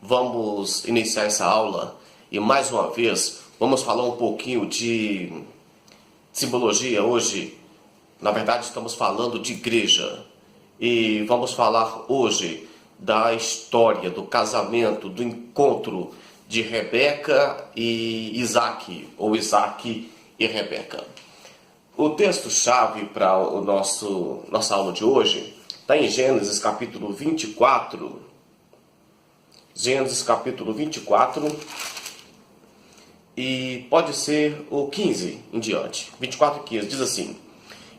vamos iniciar essa aula e mais uma vez vamos falar um pouquinho de simbologia. Hoje, na verdade, estamos falando de igreja e vamos falar hoje da história do casamento, do encontro de Rebeca e Isaac, ou Isaac e Rebeca. O texto-chave para nossa aula de hoje está em Gênesis capítulo 24. Gênesis capítulo 24 e pode ser o 15 em diante. 24 e 15 diz assim: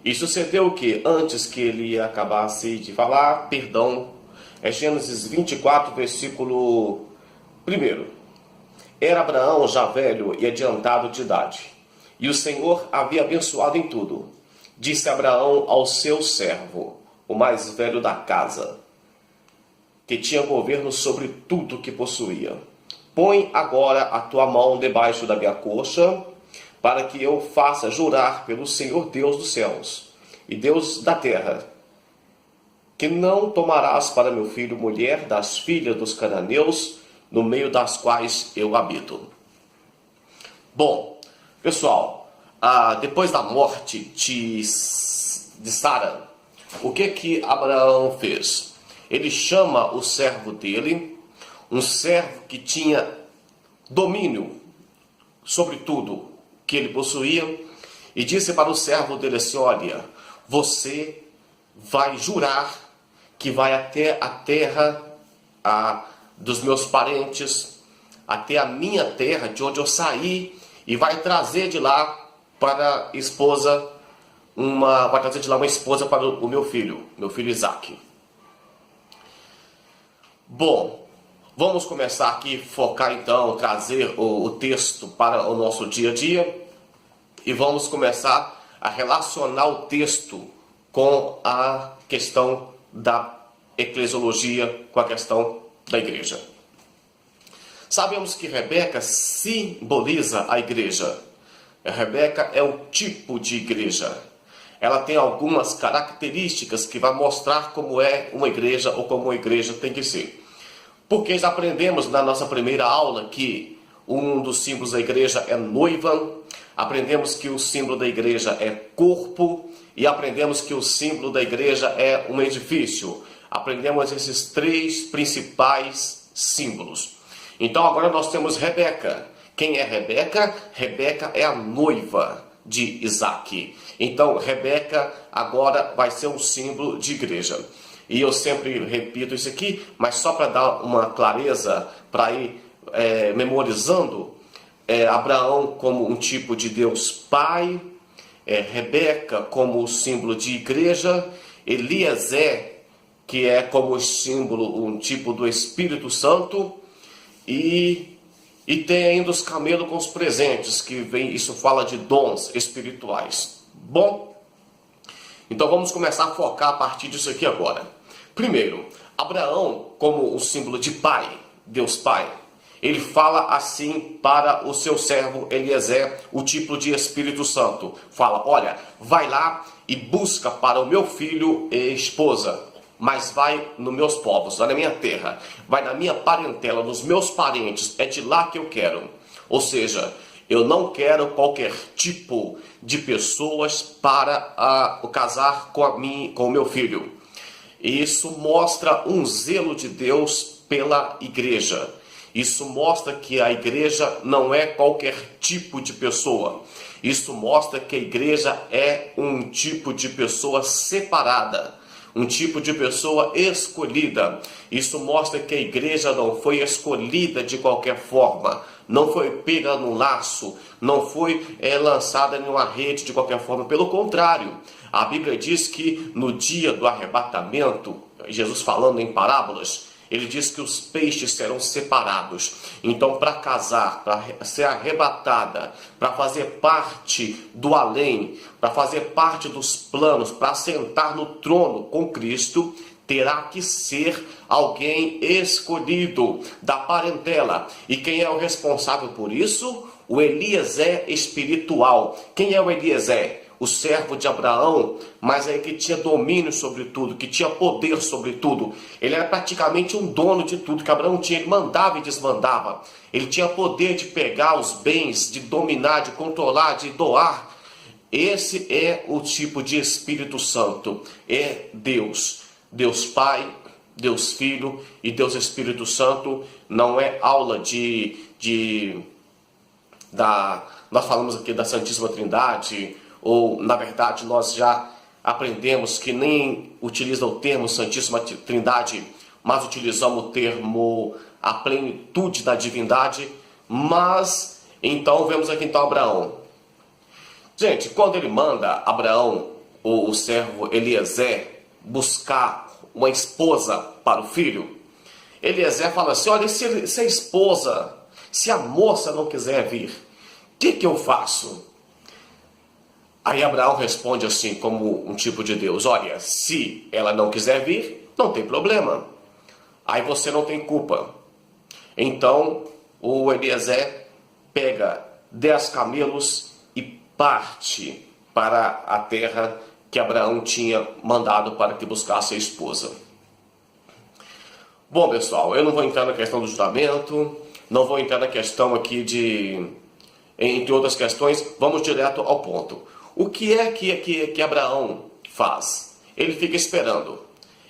E sucedeu que antes que ele acabasse de falar, é Gênesis 24, versículo 1. Era Abraão já velho e adiantado de idade, e o Senhor havia abençoado em tudo. Disse Abraão ao seu servo, o mais velho da casa, que tinha governo sobre tudo que possuía: Põe agora a tua mão debaixo da minha coxa, para que eu faça jurar pelo Senhor Deus dos céus e Deus da terra, que não tomarás para meu filho mulher das filhas dos cananeus, no meio das quais eu habito. Bom, pessoal, depois da morte de Sara, o que Abraão fez? Ele chama o servo dele, um servo que tinha domínio sobre tudo que ele possuía, e disse para o servo dele assim: olha, você vai jurar que vai até a terra dos meus parentes, até a minha terra, de onde eu saí, e vai trazer de lá para esposa uma esposa para o meu filho Isaac. Bom, vamos começar aqui, focar então, trazer o texto para o nosso dia a dia, e vamos começar a relacionar o texto com a questão da eclesiologia, com a questão da igreja. Sabemos que Rebeca simboliza a igreja. Rebeca é o tipo de igreja. Ela tem algumas características que vai mostrar como é uma igreja ou como uma igreja tem que ser. Porque já aprendemos na nossa primeira aula que um dos símbolos da igreja é noiva, aprendemos que o símbolo da igreja é corpo e aprendemos que o símbolo da igreja é um edifício. Aprendemos esses três principais símbolos. Então agora nós temos Rebeca. Quem é Rebeca? Rebeca é a noiva de Isaac. Então Rebeca agora vai ser um símbolo de igreja. E eu sempre repito isso aqui, mas só para dar uma clareza, para ir memorizando, Abraão como um tipo de Deus Pai, Rebeca como o símbolo de igreja, Eliezer, que é como símbolo, um tipo do Espírito Santo, e tem ainda os camelos com os presentes, que vem, isso fala de dons espirituais. Bom, então vamos começar a focar a partir disso aqui agora. Primeiro, Abraão como o símbolo de pai, Deus Pai, ele fala assim para o seu servo Eliezer, o tipo de Espírito Santo. Fala: olha, vai lá e busca para o meu filho e esposa, mas vai nos meus povos, vai na minha terra, vai na minha parentela, nos meus parentes, é de lá que eu quero. Ou seja, eu não quero qualquer tipo de pessoas para casar com o meu filho. E isso mostra um zelo de Deus pela igreja. Isso mostra que a igreja não é qualquer tipo de pessoa. Isso mostra que a igreja é um tipo de pessoa separada, um tipo de pessoa escolhida. Isso mostra que a igreja não foi escolhida de qualquer forma, não foi pega no laço, não foi lançada em uma rede de qualquer forma. Pelo contrário, a Bíblia diz que no dia do arrebatamento, Jesus falando em parábolas, ele diz que os peixes serão separados. Então, para casar, para ser arrebatada, para fazer parte do além, para fazer parte dos planos, para sentar no trono com Cristo, terá que ser alguém escolhido da parentela. E quem é o responsável por isso? O Eliezer espiritual. Quem é o Eliezer? o servo de Abraão, mas aí que tinha domínio sobre tudo, que tinha poder sobre tudo. Ele era praticamente um dono de tudo que Abraão tinha. Ele mandava e desmandava. Ele tinha poder de pegar os bens, de dominar, de controlar, de doar. Esse é o tipo de Espírito Santo. É Deus. Deus Pai, Deus Filho e Deus Espírito Santo. Não é aula nós falamos aqui da Santíssima Trindade, ou na verdade nós já aprendemos que nem utiliza o termo Santíssima Trindade, mas utilizamos o termo a plenitude da divindade. Mas então vemos aqui então Abraão. Gente, quando ele manda Abraão, o servo Eliezer, buscar uma esposa para o filho, Eliezer fala assim: olha, se a esposa, se a moça não quiser vir, o que eu faço? Aí Abraão responde assim, como um tipo de Deus: olha, se ela não quiser vir, não tem problema. Aí você não tem culpa. Então o Eliezer pega 10 camelos e parte para a terra que Abraão tinha mandado para que buscasse a esposa. Bom, pessoal, eu não vou entrar na questão do juramento, não vou entrar na questão aqui entre outras questões, vamos direto ao ponto. O que é que Abraão faz? Ele fica esperando.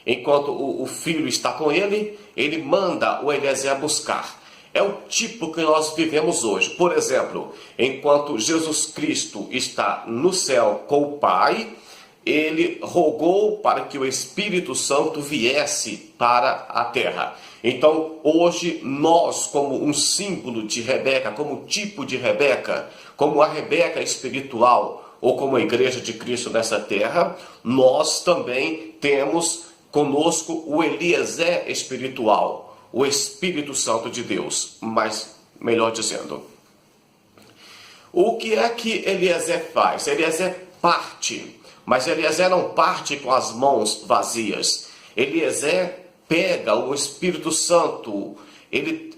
Enquanto o filho está com ele, ele manda o Eliezer buscar. É o tipo que nós vivemos hoje. Por exemplo, enquanto Jesus Cristo está no céu com o Pai, ele rogou para que o Espírito Santo viesse para a terra. Então, hoje, nós, como um símbolo de Rebeca, como tipo de Rebeca, como a Rebeca espiritual, ou como a Igreja de Cristo nessa terra, nós também temos conosco o Eliezer espiritual, o Espírito Santo de Deus, mas melhor dizendo. O que é que Eliezer faz? Eliezer parte, mas Eliezer não parte com as mãos vazias. Eliezer pega o Espírito Santo,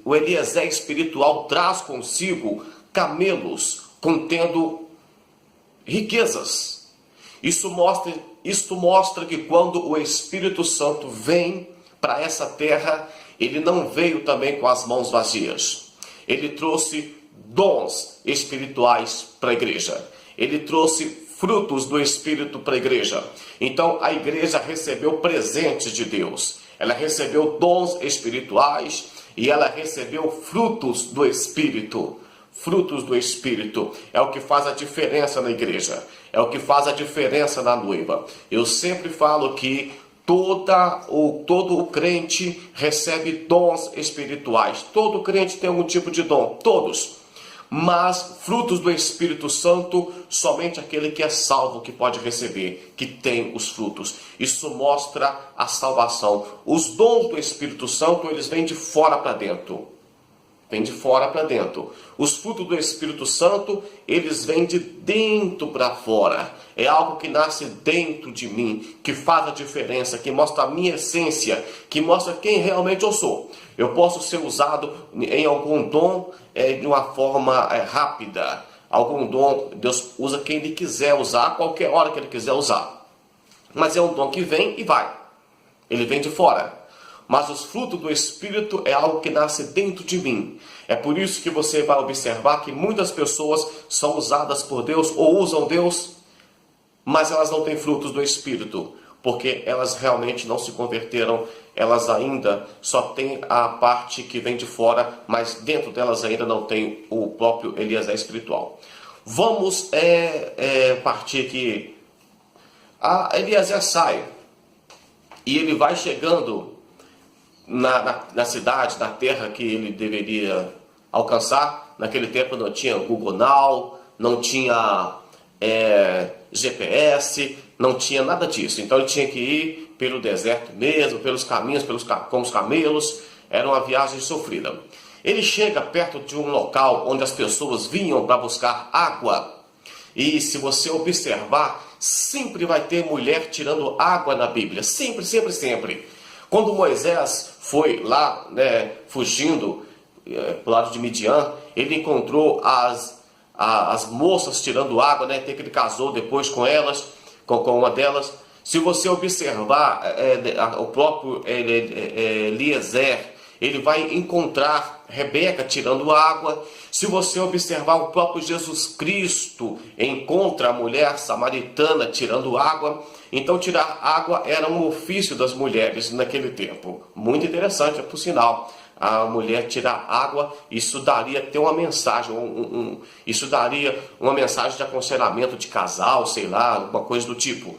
o Eliezer espiritual traz consigo camelos contendo riquezas. Isso mostra que quando o Espírito Santo vem para essa terra, ele não veio também com as mãos vazias. Ele trouxe dons espirituais para a igreja. Ele trouxe frutos do Espírito para a igreja. Então a igreja recebeu presentes de Deus. Ela recebeu dons espirituais e ela recebeu frutos do Espírito. Frutos do Espírito é o que faz a diferença na igreja. É o que faz a diferença na noiva. Eu sempre falo que todo o crente recebe dons espirituais. Todo crente tem algum tipo de dom, todos. Mas frutos do Espírito Santo, somente aquele que é salvo que pode receber, que tem os frutos. Isso mostra a salvação. Os dons do Espírito Santo, eles vêm de fora para dentro. Vem de fora para dentro. Os frutos do Espírito Santo, eles vêm de dentro para fora. É algo que nasce dentro de mim, que faz a diferença, que mostra a minha essência, que mostra quem realmente eu sou. Eu posso ser usado em algum dom de uma forma rápida. Algum dom, Deus usa quem Ele quiser usar, a qualquer hora que Ele quiser usar. Mas é um dom que vem e vai. Ele vem de fora. Mas os frutos do Espírito é algo que nasce dentro de mim. É por isso que você vai observar que muitas pessoas são usadas por Deus ou usam Deus, mas elas não têm frutos do Espírito, porque elas realmente não se converteram. Elas ainda só têm a parte que vem de fora, mas dentro delas ainda não tem o próprio Eliezer espiritual. Vamos partir aqui. Eliezer sai e ele vai chegando na cidade, na terra que ele deveria alcançar. Naquele tempo não tinha Google Now, não tinha GPS, não tinha nada disso. Então ele tinha que ir pelo deserto mesmo, pelos caminhos, com os camelos. Era uma viagem sofrida. Ele chega perto de um local onde as pessoas vinham para buscar água. E se você observar, sempre vai ter mulher tirando água na Bíblia. Sempre, sempre, sempre. Quando Moisés foi lá, fugindo para o lado de Midian, ele encontrou as moças tirando água, né? Tem que ele casou depois com elas, com uma delas. Se você observar o próprio Eliezer, ele vai encontrar Rebeca tirando água. Se você observar o próprio Jesus Cristo, encontra a mulher samaritana tirando água. Então tirar água era um ofício das mulheres naquele tempo. Muito interessante, por sinal. A mulher tirar água, isso daria até uma mensagem, isso daria uma mensagem de aconselhamento de casal, sei lá, alguma coisa do tipo.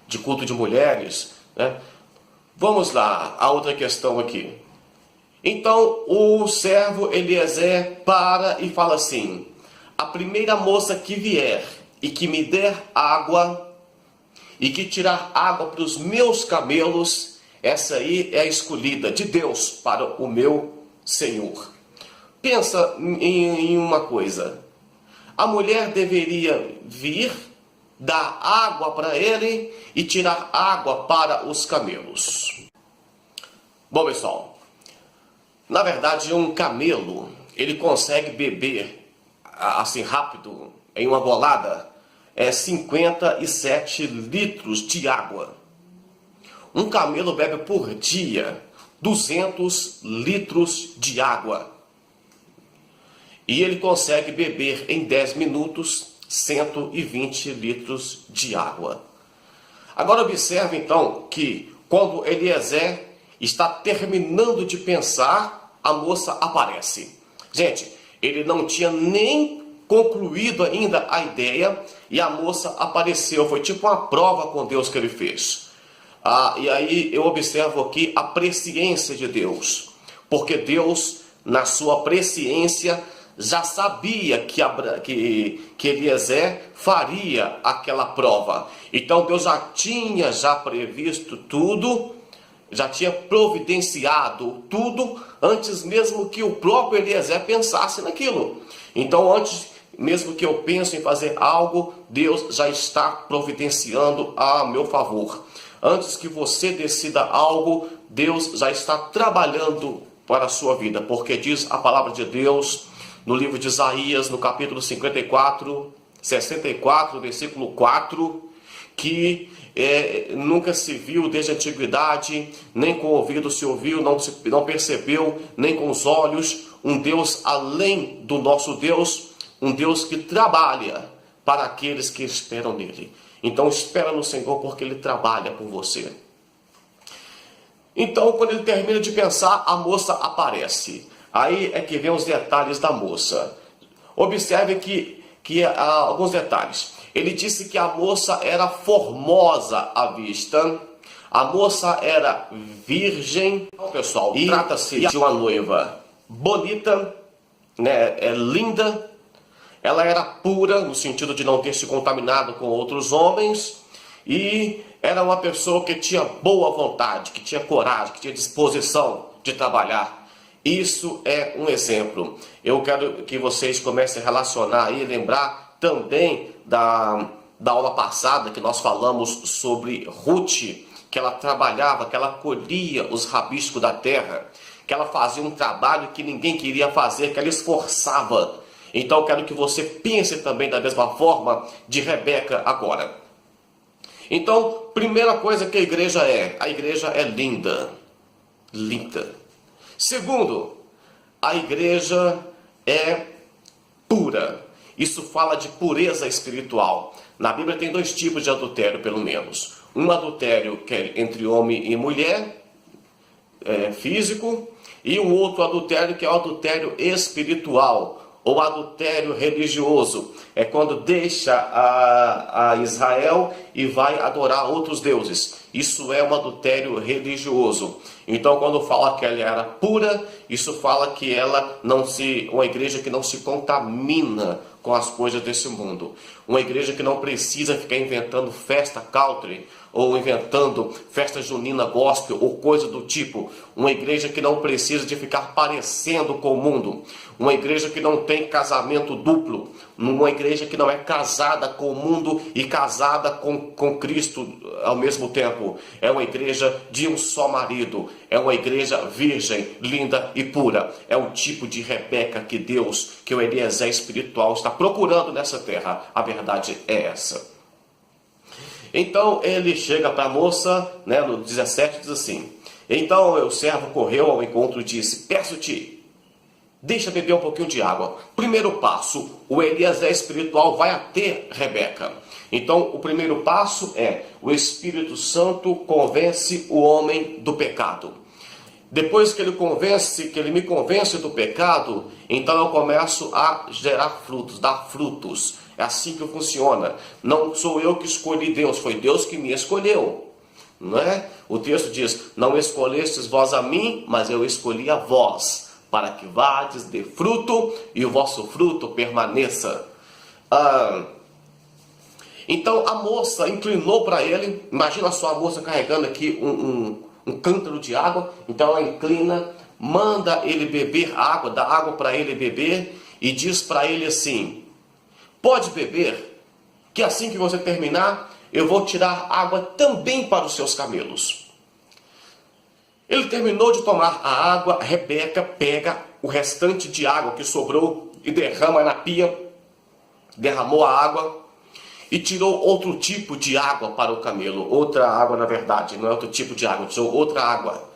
De culto de mulheres, né? Vamos lá, a outra questão aqui. Então o servo Eliezer para e fala assim: a primeira moça que vier e que me der água e que tirar água para os meus camelos, essa aí é a escolhida de Deus para o meu Senhor. Pensa em uma coisa. A mulher deveria vir, dar água para ele e tirar água para os camelos. Bom, pessoal, na verdade um camelo, ele consegue beber assim rápido, em uma golada, 57 litros de água. Um camelo bebe por dia 200 litros de água. E ele consegue beber em 10 minutos 120 litros de água. Agora observe então que quando Eliezer está terminando de pensar, a moça aparece. Gente, ele não tinha nem concluído ainda a ideia e a moça apareceu. Foi tipo uma prova com Deus que ele fez. E aí eu observo aqui a presciência de Deus. Porque Deus, na sua presciência, já sabia que Eliezer faria aquela prova. Então Deus já tinha previsto tudo, já tinha providenciado tudo, antes mesmo que o próprio Eliezer pensasse naquilo. Então antes mesmo que eu pense em fazer algo, Deus já está providenciando a meu favor. Antes que você decida algo, Deus já está trabalhando para a sua vida. Porque diz a palavra de Deus no livro de Isaías, no capítulo 64, versículo 4, que nunca se viu desde a antiguidade, nem com o ouvido se ouviu, não percebeu, nem com os olhos, um Deus além do nosso Deus, um Deus que trabalha para aqueles que esperam nele. Então espera no Senhor, porque Ele trabalha por você. Então, quando ele termina de pensar, a moça aparece. Aí é que vem os detalhes da moça. Observe que há alguns detalhes. Ele disse que a moça era formosa à vista. A moça era virgem. Então, pessoal, trata-se de uma noiva bonita, né, linda. Ela era pura, no sentido de não ter se contaminado com outros homens. E era uma pessoa que tinha boa vontade, que tinha coragem, que tinha disposição de trabalhar. Isso é um exemplo. Eu quero que vocês comecem a relacionar e lembrar também da aula passada que nós falamos sobre Ruth, que ela trabalhava, que ela colhia os rabiscos da terra, que ela fazia um trabalho que ninguém queria fazer, que ela esforçava. Então eu quero que você pense também da mesma forma de Rebeca agora. Então, primeira coisa que a igreja é linda. Linda. Segundo, a igreja é pura. Isso fala de pureza espiritual. Na Bíblia tem dois tipos de adultério, pelo menos. Um adultério que é entre homem e mulher, físico, e um outro adultério que é o adultério espiritual, ou adultério religioso. É quando deixa a Israel e vai adorar outros deuses. Isso é um adultério religioso. Então, quando fala que ela era pura, isso fala que ela uma igreja que não se contamina com as coisas desse mundo. Uma igreja que não precisa ficar inventando festa country, ou inventando festa junina gospel, ou coisa do tipo. Uma igreja que não precisa de ficar parecendo com o mundo. Uma igreja que não tem casamento duplo. Uma igreja que não é casada com o mundo e casada com com Cristo ao mesmo tempo. É uma igreja de um só marido. É uma igreja virgem, linda e pura. É o tipo de Rebeca que Deus, que o Eliezer espiritual está procurando nessa terra. A verdade é essa. Então ele chega para a moça, né, no 17 diz assim: então o servo correu ao encontro e disse: peço-te, deixa beber um pouquinho de água. Primeiro passo, o Eliezer espiritual vai até Rebeca. Então o primeiro passo é: o Espírito Santo convence o homem do pecado. Depois que ele me convence do pecado, então eu começo a gerar frutos, dar frutos. É assim que funciona. Não sou eu que escolhi Deus, foi Deus que me escolheu. Não é? O texto diz: não escolhestes vós a mim, mas eu escolhi a vós, para que vades, dê fruto, e o vosso fruto permaneça. Então a moça inclinou para ele. Imagina só a moça carregando aqui um cântaro de água. Então ela inclina, manda ele beber água, dá água para ele beber, e diz para ele assim: pode beber, que assim que você terminar, eu vou tirar água também para os seus camelos. Ele terminou de tomar a água. Rebeca pega o restante de água que sobrou e derrama na pia, derramou a água e tirou outro tipo de água para o camelo. Outra água, na verdade, não é outro tipo de água, tirou outra água.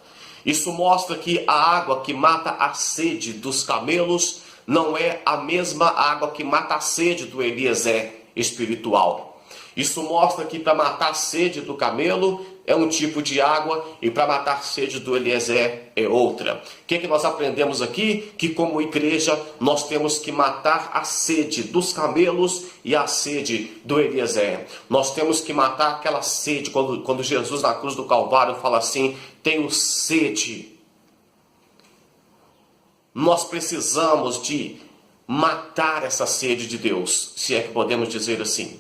Isso mostra que a água que mata a sede dos camelos não é a mesma água que mata a sede do Eliezer espiritual. Isso mostra que para matar a sede do camelo é um tipo de água e para matar a sede do Eliezer é outra. O que nós aprendemos aqui? Que como igreja nós temos que matar a sede dos camelos e a sede do Eliezer. Nós temos que matar aquela sede, quando Jesus na cruz do Calvário fala assim: tenho sede. Nós precisamos de matar essa sede de Deus, se é que podemos dizer assim.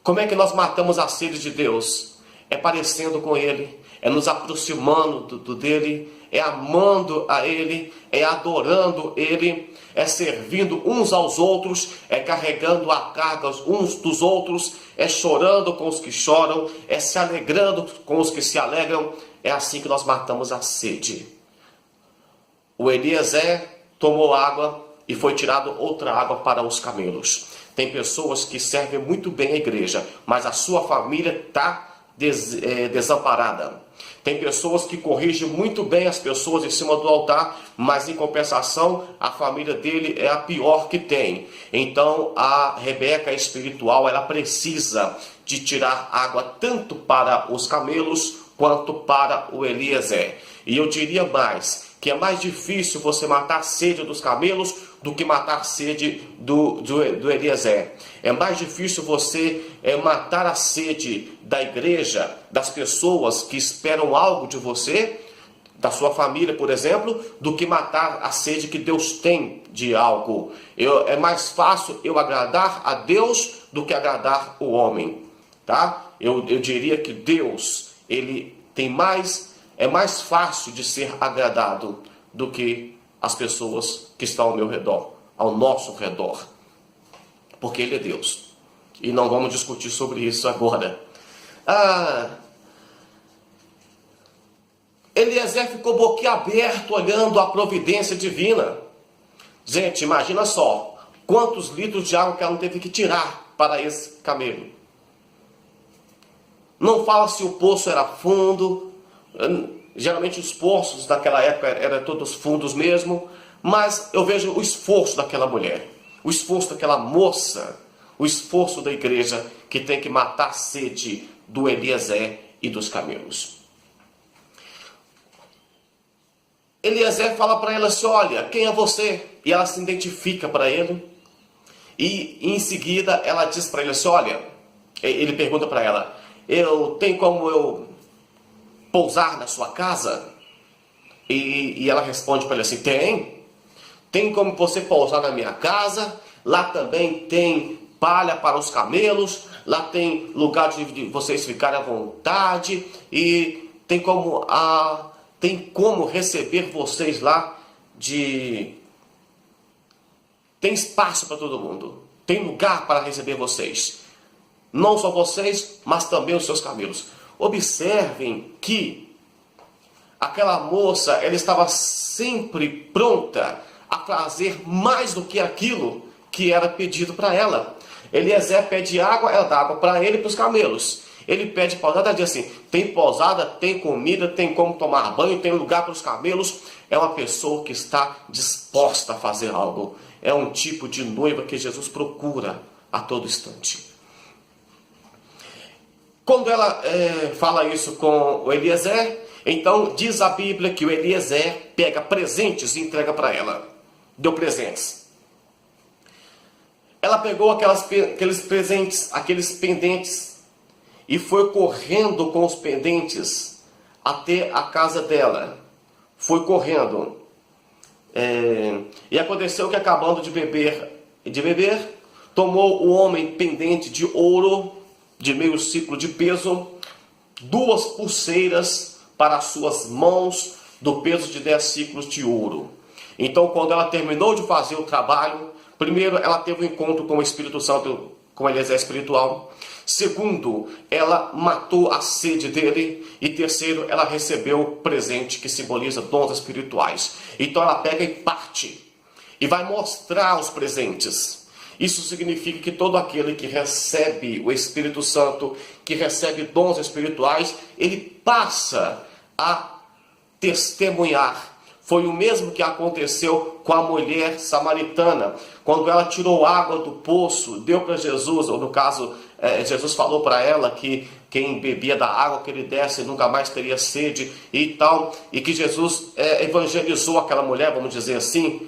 Como é que nós matamos a sede de Deus? É parecendo com Ele, é nos aproximando dele, é amando a Ele, é adorando Ele, é servindo uns aos outros, é carregando a carga uns dos outros, é chorando com os que choram, é se alegrando com os que se alegram. É assim que nós matamos a sede. O Eliezer tomou água e foi tirado outra água para os camelos. Tem pessoas que servem muito bem a igreja, mas a sua família está desamparada. Tem pessoas que corrigem muito bem as pessoas em cima do altar, mas em compensação a família dele é a pior que tem. Então a Rebeca espiritual, ela precisa de tirar água tanto para os camelos quanto para o Eliezer. E eu diria mais, que é mais difícil você matar a sede dos camelos do que matar a sede do Eliezer. É mais difícil você matar a sede da igreja, das pessoas que esperam algo de você, da sua família, por exemplo, do que matar a sede que Deus tem de algo. É mais fácil eu agradar a Deus do que agradar o homem. Tá? Eu diria que Deus, ele tem é mais fácil de ser agradado do que as pessoas que estão ao meu redor, ao nosso redor. Porque Ele é Deus. E não vamos discutir sobre isso agora. Eliezer ficou boquiaberto olhando a providência divina. Gente, imagina só, quantos litros de água que ela não teve que tirar para esse camelo. Não fala se o poço era fundo. Geralmente os poços daquela época eram todos fundos mesmo, mas eu vejo o esforço daquela mulher, o esforço daquela moça, o esforço da igreja que tem que matar a sede do Eliezer e dos camelos. Eliezer fala para ela assim: olha, quem é você? E ela se identifica para ele, e em seguida ela diz para ele assim: olha, ele pergunta para ela: tem como eu pousar na sua casa? E ela responde para ele assim: tem como você pousar na minha casa, lá também tem palha para os camelos, lá tem lugar de vocês ficarem à vontade, e tem como receber vocês lá, tem espaço para todo mundo, tem lugar para receber vocês. não só vocês, mas também os seus camelos. Observem que aquela moça, ela estava sempre pronta a trazer mais do que aquilo que era pedido para ela. Eliezer pede água, ela dá água para ele e para os camelos. Ele pede pousada, diz assim, tem pousada, tem comida, tem como tomar banho, tem lugar para os camelos. É uma pessoa que está disposta a fazer algo. É um tipo de noiva que Jesus procura a todo instante. Quando ela fala isso com o Eliezer, então diz a Bíblia que o Eliezer pega presentes e entrega para ela. Deu presentes. Ela pegou aqueles presentes, aqueles pendentes, e foi correndo com os pendentes até a casa dela. Foi correndo. E aconteceu que, acabando de beber, tomou o homem pendente de ouro, de meio ciclo de peso, 2 pulseiras para as suas mãos, do peso de 10 ciclos de ouro. Então, quando ela terminou de fazer o trabalho, primeiro, ela teve um encontro com o Espírito Santo, com o Eliezer espiritual. Segundo, ela matou a sede dele. E terceiro, ela recebeu o presente que simboliza dons espirituais. Então ela pega e parte e vai mostrar os presentes. Isso significa que todo aquele que recebe o Espírito Santo, que recebe dons espirituais, ele passa a testemunhar. Foi o mesmo que aconteceu com a mulher samaritana. Quando ela tirou água do poço, deu para Jesus, ou no caso, Jesus falou para ela que quem bebia da água que ele desse nunca mais teria sede e tal. E que Jesus evangelizou aquela mulher, vamos dizer assim.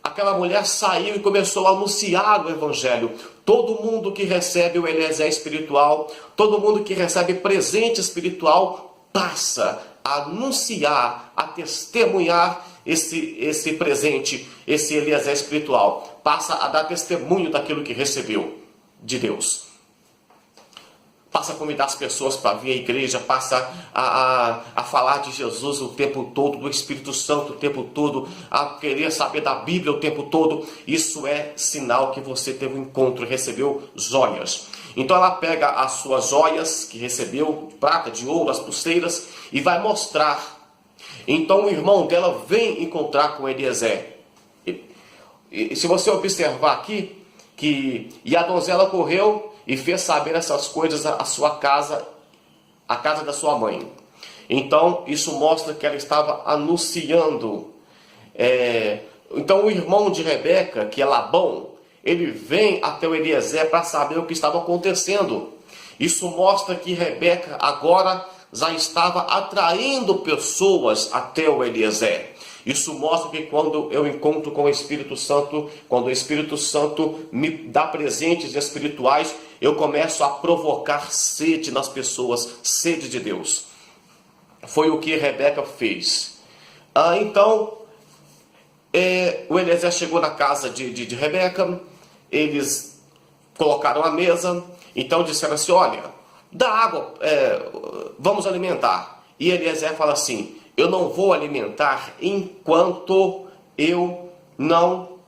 Aquela mulher saiu e começou a anunciar o evangelho. Todo mundo que recebe o Eliezer espiritual, todo mundo que recebe presente espiritual, passa a anunciar, a testemunhar esse presente, esse Eliezer espiritual. Passa a dar testemunho daquilo que recebeu de Deus. Passa a convidar as pessoas para vir à igreja, passa a falar de Jesus o tempo todo, do Espírito Santo o tempo todo, a querer saber da Bíblia o tempo todo. Isso é sinal que você teve um encontro e recebeu joias. Então ela pega as suas joias que recebeu, de prata, de ouro, as pulseiras, e vai mostrar. Então o irmão dela vem encontrar com Eliezer. E se você observar aqui, e a donzela correu e fez saber essas coisas à sua casa, à casa da sua mãe. Então isso mostra que ela estava anunciando. Então o irmão de Rebeca, que é Labão, ele vem até o Eliezer para saber o que estava acontecendo. Isso mostra que Rebeca agora já estava atraindo pessoas até o Eliezer. Isso mostra que quando eu encontro com o Espírito Santo, quando o Espírito Santo me dá presentes espirituais, eu começo a provocar sede nas pessoas, sede de Deus. Foi o que Rebeca fez. Então, o Eliezer chegou na casa de Rebeca, eles colocaram a mesa, então disseram assim, olha, dá água, vamos alimentar. E Eliezer fala assim, eu não vou alimentar enquanto eu não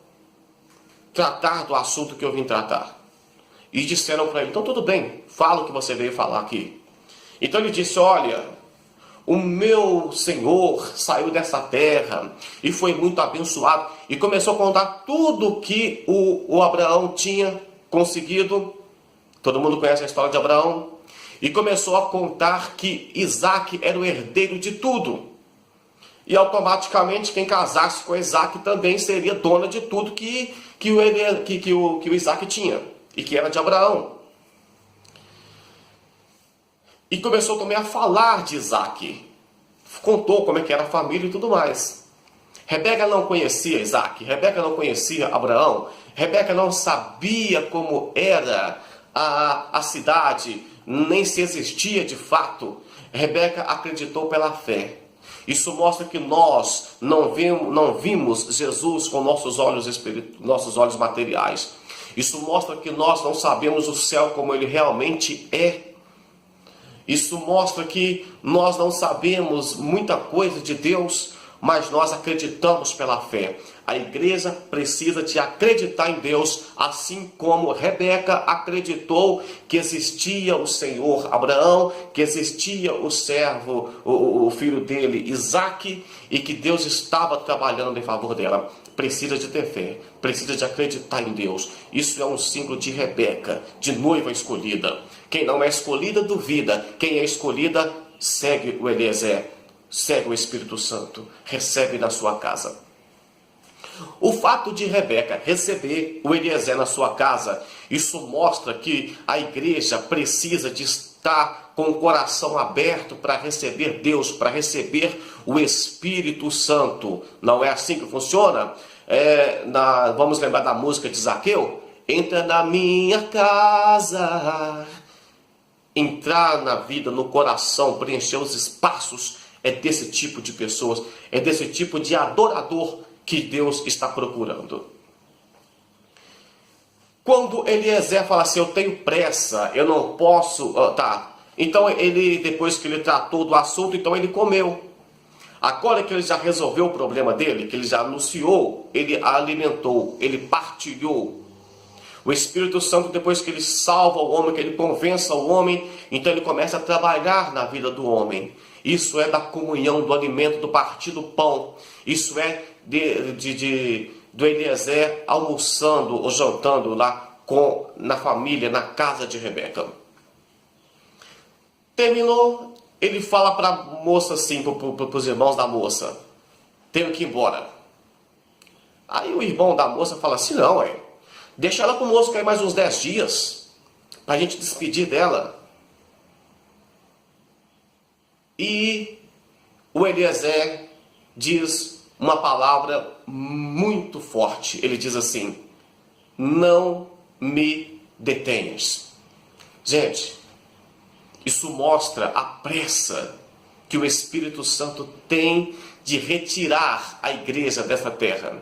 tratar do assunto que eu vim tratar. E disseram para ele, então tudo bem, fala o que você veio falar aqui. Então ele disse, olha, o meu Senhor saiu dessa terra e foi muito abençoado. E começou a contar tudo que o Abraão tinha conseguido. Todo mundo conhece a história de Abraão. E começou a contar que Isaac era o herdeiro de tudo. E automaticamente quem casasse com Isaac também seria dona de tudo que o Isaac tinha. E que era de Abraão. E começou também a falar de Isaac. Contou como é que era a família e tudo mais. Rebeca não conhecia Isaac. Rebeca não conhecia Abraão. Rebeca não sabia como era a cidade, nem se existia de fato. Rebeca acreditou pela fé. Isso mostra que nós não vimos Jesus com nossos olhos materiais. Isso mostra que nós não sabemos o céu como ele realmente é. Isso mostra que nós não sabemos muita coisa de Deus, mas nós acreditamos pela fé. A igreja precisa de acreditar em Deus, assim como Rebeca acreditou que existia o Senhor Abraão, que existia o servo, o filho dele, Isaque, e que Deus estava trabalhando em favor dela. Precisa de ter fé, precisa de acreditar em Deus. Isso é um símbolo de Rebeca, de noiva escolhida. Quem não é escolhida, duvida. Quem é escolhida, segue o Eliezer, segue o Espírito Santo, recebe na sua casa. O fato de Rebeca receber o Eliezer na sua casa, isso mostra que a igreja precisa de estar com o coração aberto para receber Deus, para receber o Espírito Santo. Não é assim que funciona? Vamos lembrar da música de Zaqueu? Entra na minha casa. Entrar na vida, no coração, preencher os espaços, é desse tipo de pessoas, é desse tipo de adorador que Deus está procurando. Quando Eliezer fala assim, eu tenho pressa, eu não posso... Então ele, depois que ele tratou do assunto, então ele comeu. Agora que ele já resolveu o problema dele, que ele já anunciou, ele alimentou, ele partilhou. O Espírito Santo, depois que ele salva o homem, que ele convença o homem, então ele começa a trabalhar na vida do homem. Isso é da comunhão, do alimento, do partir do pão. Isso é do Eliezer almoçando ou jantando lá na família, na casa de Rebeca. Terminou, ele fala para a moça assim, para os irmãos da moça, tenho que ir embora. Aí o irmão da moça fala assim, não, deixa ela conosco aí mais uns 10 dias, para a gente despedir dela. E o Eliezer diz uma palavra muito forte. Ele diz assim, não me detenhas. Gente, isso mostra a pressa que o Espírito Santo tem de retirar a igreja dessa terra.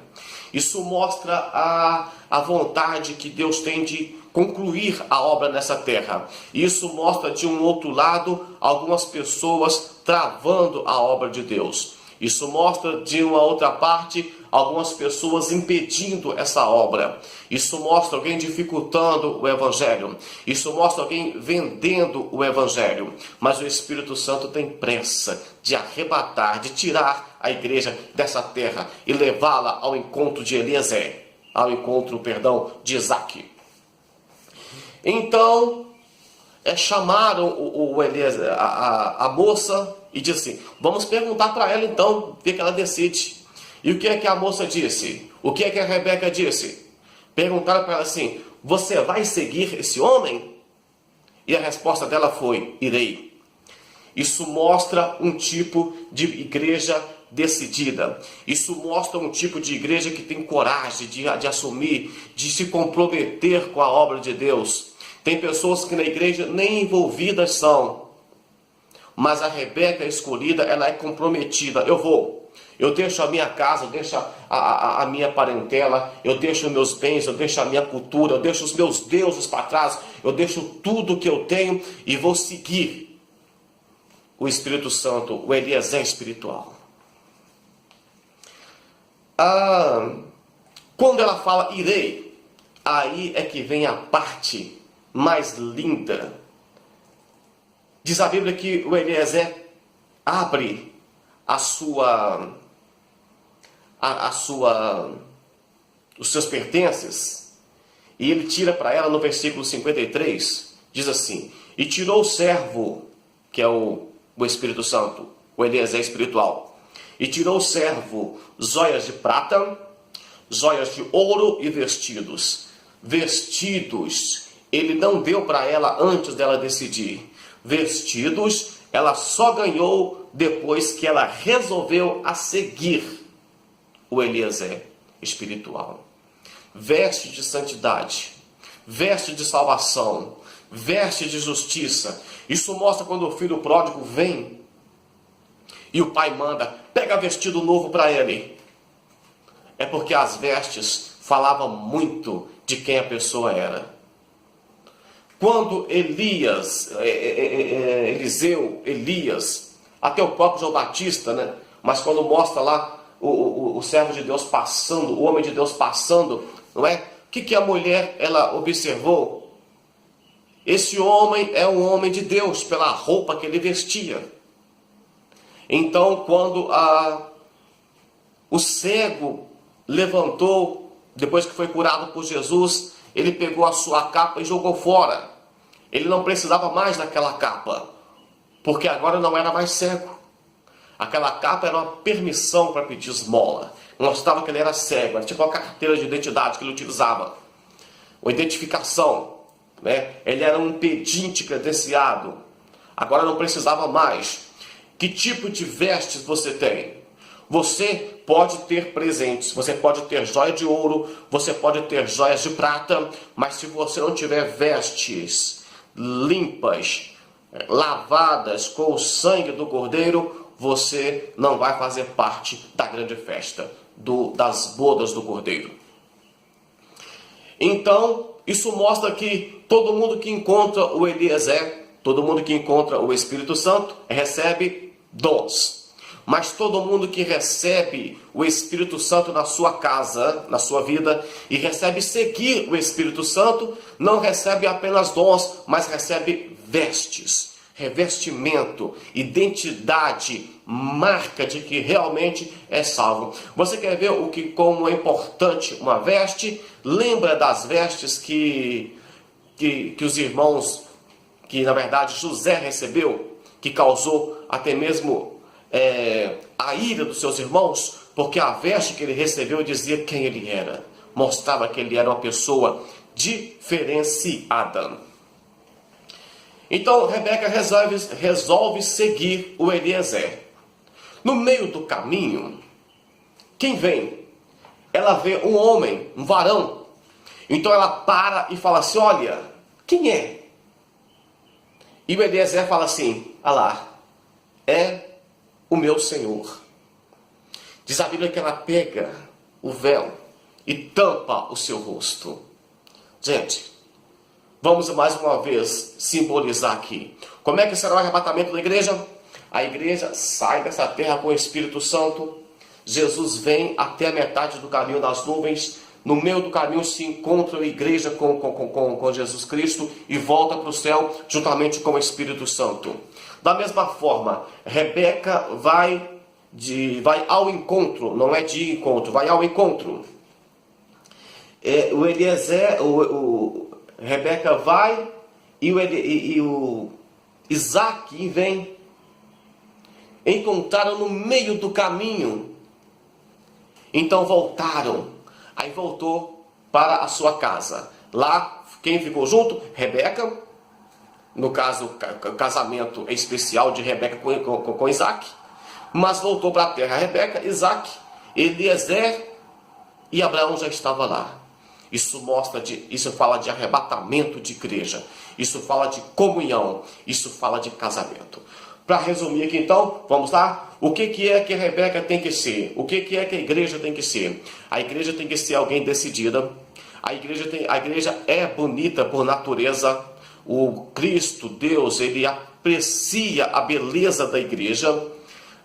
Isso mostra a vontade que Deus tem de concluir a obra nessa terra. Isso mostra, de um outro lado, algumas pessoas travando a obra de Deus. Isso mostra, de uma outra parte, algumas pessoas impedindo essa obra. Isso mostra alguém dificultando o Evangelho. Isso mostra alguém vendendo o Evangelho. Mas o Espírito Santo tem pressa de arrebatar, de tirar a igreja dessa terra e levá-la ao encontro de Eliezer, de Isaque. Então, chamaram o Eliezer, a moça, e disse assim, vamos perguntar para ela então, o que ela decide. E o que é que a moça disse? O que é que a Rebeca disse? Perguntaram para ela assim, você vai seguir esse homem? E a resposta dela foi, irei. Isso mostra um tipo de igreja decidida. Isso mostra um tipo de igreja que tem coragem de assumir, de se comprometer com a obra de Deus. Tem pessoas que na igreja nem envolvidas são. Mas a Rebeca escolhida, ela é comprometida. Eu deixo a minha casa, eu deixo a minha parentela, eu deixo os meus bens, eu deixo a minha cultura, eu deixo os meus deuses para trás, eu deixo tudo que eu tenho e vou seguir o Espírito Santo, o Eliezer espiritual. Quando ela fala irei, aí é que vem a parte mais linda. Diz a Bíblia que o Eliezer abre os seus pertences e ele tira para ela no versículo 53, diz assim, e tirou o servo, que é o Espírito Santo, o Eliezer espiritual, e tirou o servo joias de prata, joias de ouro e vestidos. Vestidos, ele não deu para ela antes dela decidir. Vestidos, ela só ganhou depois que ela resolveu a seguir o Eliezer espiritual. Veste de santidade, veste de salvação, veste de justiça. Isso mostra quando o filho pródigo vem e o pai manda, pega vestido novo para ele. É porque as vestes falavam muito de quem a pessoa era. Quando Elias, até o próprio João Batista, mas quando mostra lá o servo de Deus passando, o homem de Deus passando, não é? O que a mulher, ela observou? Esse homem é um homem de Deus, pela roupa que ele vestia. Então, quando o cego levantou, depois que foi curado por Jesus, ele pegou a sua capa e jogou fora. Ele não precisava mais daquela capa, porque agora não era mais cego. Aquela capa era uma permissão para pedir esmola. Mostrava que ele era cego, era tipo uma carteira de identidade que ele utilizava. Uma identificação, né? Ele era um pedinte credenciado. Agora não precisava mais. Que tipo de vestes você tem? Você pode ter presentes, você pode ter joia de ouro, você pode ter joias de prata, mas se você não tiver vestes limpas, lavadas com o sangue do Cordeiro, você não vai fazer parte da grande festa, das bodas do Cordeiro. Então, isso mostra que todo mundo que encontra o Eliezer, todo mundo que encontra o Espírito Santo, recebe dons. Mas todo mundo que recebe o Espírito Santo na sua casa, na sua vida, e recebe seguir o Espírito Santo, não recebe apenas dons, mas recebe vestes, revestimento, identidade, marca de que realmente é salvo. Você quer ver como é importante uma veste? Lembra das vestes que os irmãos, que na verdade José recebeu, que causou até mesmo a ira dos seus irmãos, porque a veste que ele recebeu dizia quem ele era, mostrava que ele era uma pessoa diferenciada. Então Rebeca resolve seguir o Eliezer. No meio do caminho, quem vem? Ela vê um homem, um varão. Então ela para e fala assim, olha, quem é? E o Eliezer fala assim, ah lá, é o meu Senhor. Diz a Bíblia que ela pega o véu e tampa o seu rosto. Gente, vamos mais uma vez simbolizar aqui. Como é que será o arrebatamento da igreja? A igreja sai dessa terra com o Espírito Santo. Jesus vem até a metade do caminho das nuvens. No meio do caminho se encontra a igreja com Jesus Cristo e volta para o céu juntamente com o Espírito Santo. Da mesma forma, Rebeca vai ao encontro, não é de encontro, vai ao encontro. O Eliezer, Rebeca vai e o Isaac vem. Encontraram no meio do caminho. Então voltaram. Aí voltou para a sua casa. Lá, quem ficou junto? Rebeca. No caso, o casamento especial de Rebeca com Isaac. Mas voltou para a terra Rebeca, Isaac, Eliezer e Abraão já estava lá. Isso fala de arrebatamento de igreja. Isso fala de comunhão. Isso fala de casamento. Para resumir aqui então, vamos lá? O que é que a Rebeca tem que ser? O que é que a igreja tem que ser? A igreja tem que ser alguém decidida. A igreja é bonita por natureza. O Cristo, Deus, ele aprecia a beleza da igreja.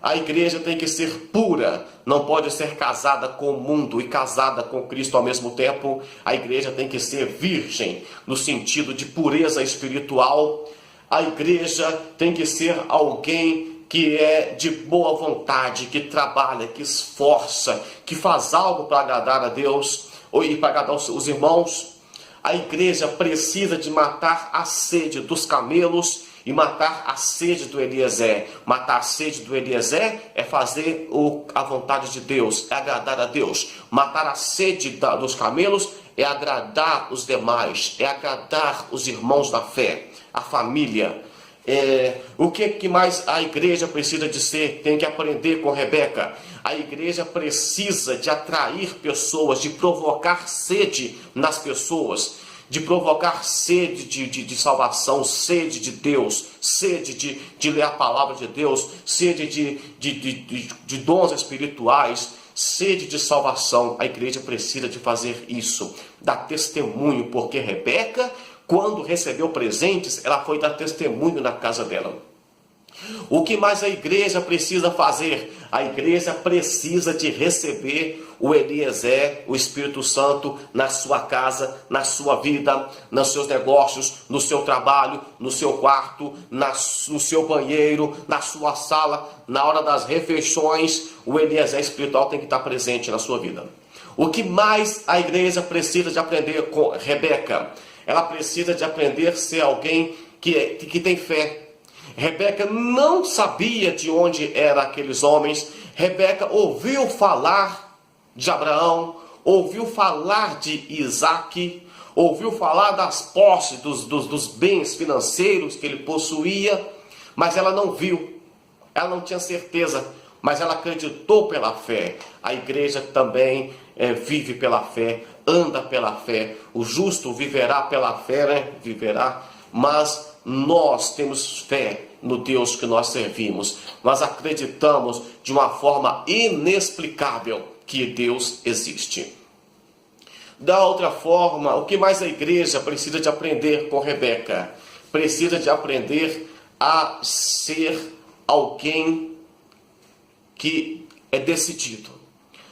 A igreja tem que ser pura, não pode ser casada com o mundo e casada com Cristo ao mesmo tempo. A igreja tem que ser virgem, no sentido de pureza espiritual. A igreja tem que ser alguém que é de boa vontade, que trabalha, que esforça, que faz algo para agradar a Deus e para agradar os irmãos. A igreja precisa de matar a sede dos camelos e matar a sede do Eliezer. Matar a sede do Eliezer é fazer a vontade de Deus, é agradar a Deus. Matar a sede dos camelos é agradar os demais, é agradar os irmãos da fé, a família. O que mais a igreja precisa de ser? Tem que aprender com Rebeca. A igreja precisa de atrair pessoas, de provocar sede nas pessoas, de provocar sede de salvação, sede de Deus, sede de ler a palavra de Deus, sede de dons espirituais, sede de salvação. A igreja precisa de fazer isso, dar testemunho, porque Rebeca, quando recebeu presentes, ela foi dar testemunho na casa dela. O que mais a igreja precisa fazer? A igreja precisa de receber o Eliezer, o Espírito Santo, na sua casa, na sua vida, nos seus negócios, no seu trabalho, no seu quarto, no seu banheiro, na sua sala, na hora das refeições. O Eliezer espiritual tem que estar presente na sua vida. O que mais a igreja precisa de aprender com Rebeca? Ela precisa de aprender a ser alguém que tem fé. Rebeca não sabia de onde eram aqueles homens. Rebeca ouviu falar de Abraão, ouviu falar de Isaac, ouviu falar das posses, dos bens financeiros que ele possuía, mas ela não viu, ela não tinha certeza, mas ela acreditou pela fé. A igreja também vive pela fé, anda pela fé. O justo viverá pela fé, né? Viverá, mas nós temos fé no Deus que nós servimos. Nós acreditamos de uma forma inexplicável que Deus existe. Da outra forma, o que mais a igreja precisa de aprender com Rebeca? Precisa de aprender a ser alguém que é decidido.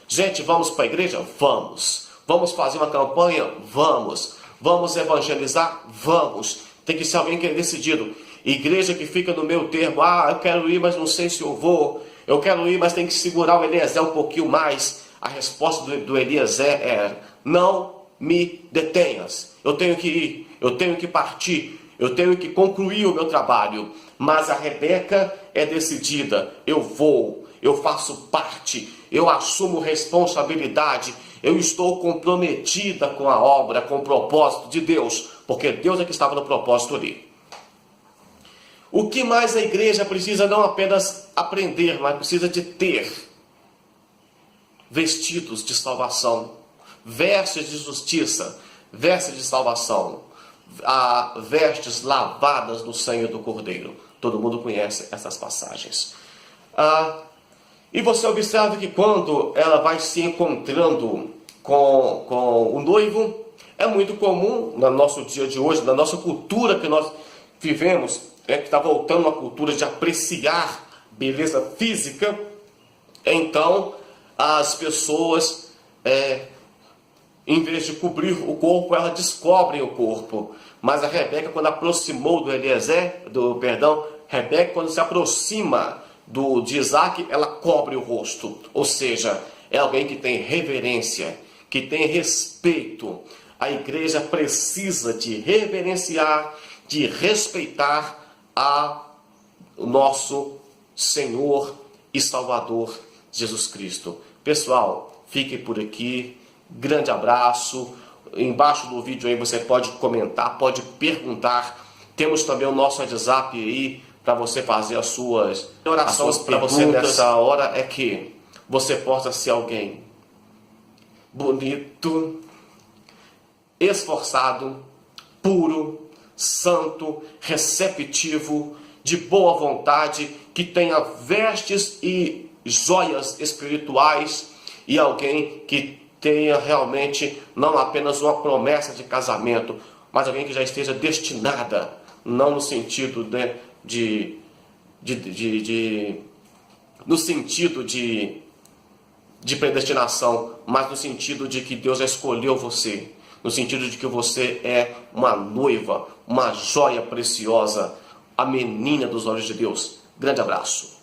Gente, vamos para a igreja? Vamos. Vamos fazer uma campanha? Vamos. Vamos evangelizar? Vamos. Tem que ser alguém que é decidido. Igreja que fica no meio termo, eu quero ir, mas não sei se eu vou. Eu quero ir, mas tem que segurar o Eliezer um pouquinho mais. A resposta do Eliezer é: não me detenhas. Eu tenho que ir, eu tenho que partir, eu tenho que concluir o meu trabalho. Mas a Rebeca é decidida. Eu vou, eu faço parte, eu assumo responsabilidade. Eu estou comprometida com a obra, com o propósito de Deus, porque Deus é que estava no propósito ali. O que mais a igreja precisa não apenas aprender, mas precisa de ter vestidos de salvação, vestes de justiça, vestes de salvação, vestes lavadas no sangue do Cordeiro. Todo mundo conhece essas passagens. E você observa que quando ela vai se encontrando com o noivo, é muito comum no nosso dia de hoje, na nossa cultura que nós vivemos, que está voltando uma cultura de apreciar beleza física. Então as pessoas, em vez de cobrir o corpo, elas descobrem o corpo. Mas a Rebeca, quando aproximou do Eliezer, Rebeca, quando se aproxima de Isaac, ela cobre o rosto. Ou seja, é alguém que tem reverência, que tem respeito. A igreja precisa de reverenciar, de respeitar o nosso Senhor e Salvador Jesus Cristo. Pessoal, fiquem por aqui. Grande abraço. Embaixo do vídeo aí você pode comentar, pode perguntar. Temos também o nosso WhatsApp aí para você fazer as suas orações para você nessa hora. É que você possa ser alguém bonito, esforçado, puro, santo, receptivo, de boa vontade, que tenha vestes e joias espirituais, e alguém que tenha realmente não apenas uma promessa de casamento, mas alguém que já esteja destinada, não no sentido no sentido de predestinação, mas no sentido de que Deus já escolheu você, no sentido de que você é uma noiva, uma joia preciosa, a menina dos olhos de Deus. Grande abraço.